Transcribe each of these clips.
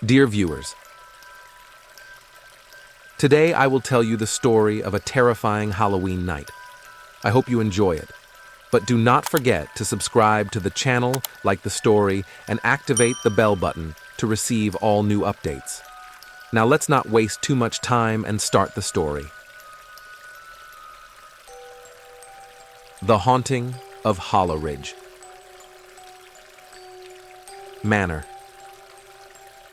Dear viewers, today I will tell you the story of a terrifying Halloween night. I hope you enjoy it, but do not forget to subscribe to the channel, like the story, and activate the bell button to receive all new updates. Now let's not waste too much time and start the story. The Haunting of Hollow Ridge Manor.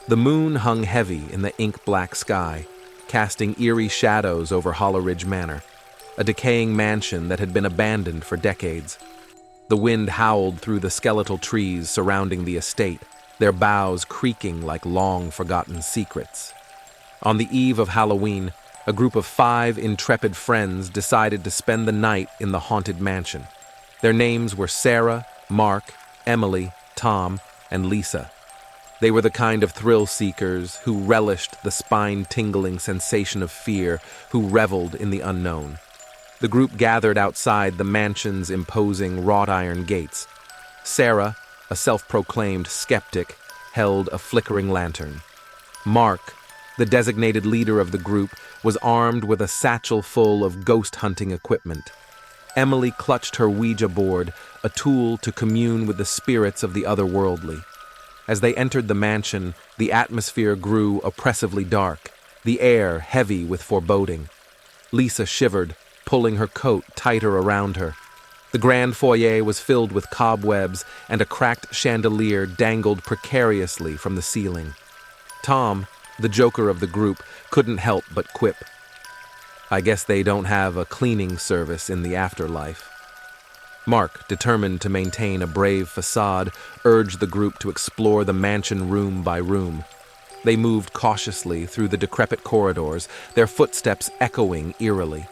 The moon hung heavy in the ink-black sky, casting eerie shadows over Hollow Ridge Manor, a decaying mansion that had been abandoned for decades. The wind howled through the skeletal trees surrounding the estate, their boughs creaking like long-forgotten secrets. On the eve of Halloween, a group of 5 intrepid friends decided to spend the night in the haunted mansion. Their names were Sarah, Mark, Emily, Tom, and Lisa. They were the kind of thrill-seekers who relished the spine-tingling sensation of fear, who reveled in the unknown. The group gathered outside the mansion's imposing wrought-iron gates. Sarah, a self-proclaimed skeptic, held a flickering lantern. Mark, the designated leader of the group, was armed with a satchel full of ghost-hunting equipment. Emily clutched her Ouija board, a tool to commune with the spirits of the otherworldly. As they entered the mansion, the atmosphere grew oppressively dark, the air heavy with foreboding. Lisa shivered, pulling her coat tighter around her. The grand foyer was filled with cobwebs, and a cracked chandelier dangled precariously from the ceiling. Tom, the joker of the group, couldn't help but quip, "I guess they don't have a cleaning service in the afterlife." Mark, determined to maintain a brave facade, urged the group to explore the mansion room by room. They moved cautiously through the decrepit corridors, their footsteps echoing eerily.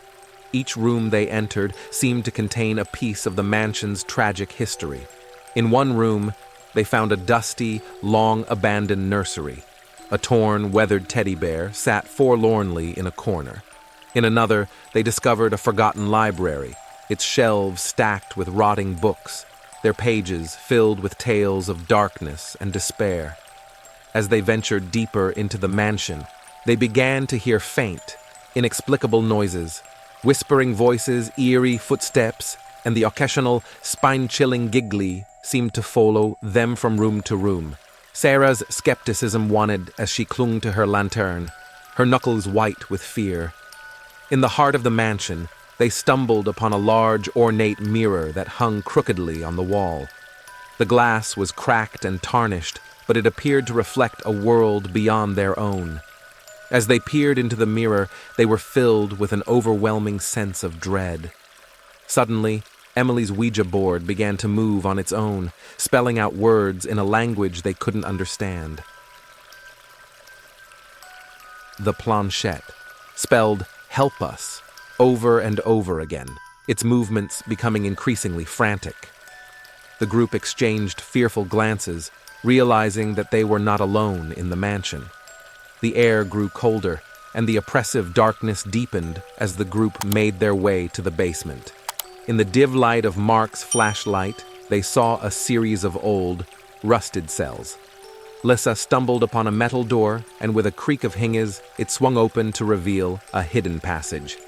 Each room they entered seemed to contain a piece of the mansion's tragic history. In one room, they found a dusty, long-abandoned nursery. A torn, weathered teddy bear sat forlornly in a corner. In another, they discovered a forgotten library, its shelves stacked with rotting books, their pages filled with tales of darkness and despair. As they ventured deeper into the mansion, they began to hear faint, inexplicable noises, whispering voices, eerie footsteps, and the occasional spine-chilling giggly seemed to follow them from room to room. Sarah's skepticism wanted as she clung to her lantern, her knuckles white with fear. In the heart of the mansion, they stumbled upon a large, ornate mirror that hung crookedly on the wall. The glass was cracked and tarnished, but it appeared to reflect a world beyond their own. As they peered into the mirror, they were filled with an overwhelming sense of dread. Suddenly, Emily's Ouija board began to move on its own, spelling out words in a language they couldn't understand. The planchette, spelled "help us," over and over again, its movements becoming increasingly frantic. The group exchanged fearful glances, realizing that they were not alone in the mansion. The air grew colder, and the oppressive darkness deepened as the group made their way to the basement. In the dim light of Mark's flashlight, they saw a series of old, rusted cells. Lisa stumbled upon a metal door, and with a creak of hinges, it swung open to reveal a hidden passage.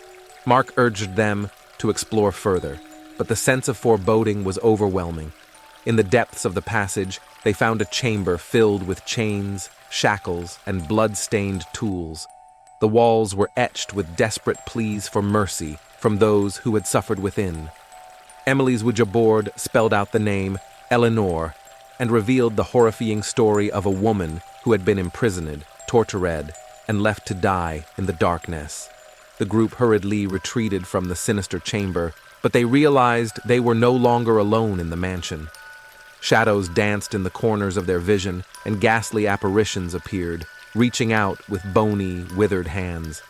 Mark urged them to explore further, but the sense of foreboding was overwhelming. In the depths of the passage, they found a chamber filled with chains, shackles, and blood-stained tools. The walls were etched with desperate pleas for mercy from those who had suffered within. Emily's Ouija board spelled out the name Eleanor and revealed the horrifying story of a woman who had been imprisoned, tortured, and left to die in the darkness. The group hurriedly retreated from the sinister chamber, but they realized they were no longer alone in the mansion. Shadows danced in the corners of their vision, and ghastly apparitions appeared, reaching out with bony, withered hands.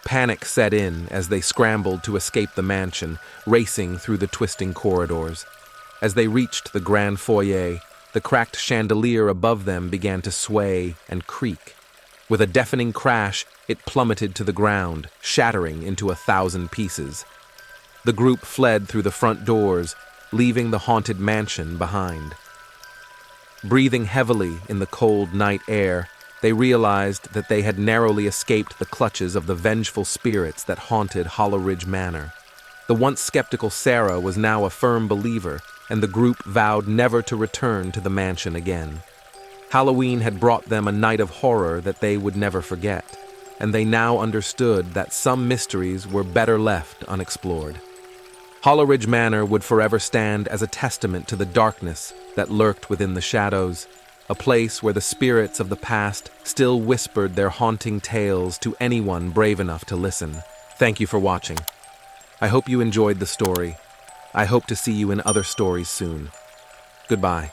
Panic set in as they scrambled to escape the mansion, racing through the twisting corridors. As they reached the grand foyer, the cracked chandelier above them began to sway and creak. With a deafening crash, it plummeted to the ground, shattering into 1,000 pieces. The group fled through the front doors, leaving the haunted mansion behind. Breathing heavily in the cold night air, They realized that they had narrowly escaped the clutches of the vengeful spirits that haunted Hollow Ridge Manor. The once skeptical Sarah was now a firm believer, and the group vowed never to return to the mansion again. Halloween had brought them a night of horror that they would never forget, and they now understood that some mysteries were better left unexplored. Hollow Ridge Manor would forever stand as a testament to the darkness that lurked within the shadows, a place where the spirits of the past still whispered their haunting tales to anyone brave enough to listen. Thank you for watching. I hope you enjoyed the story. I hope to see you in other stories soon. Goodbye.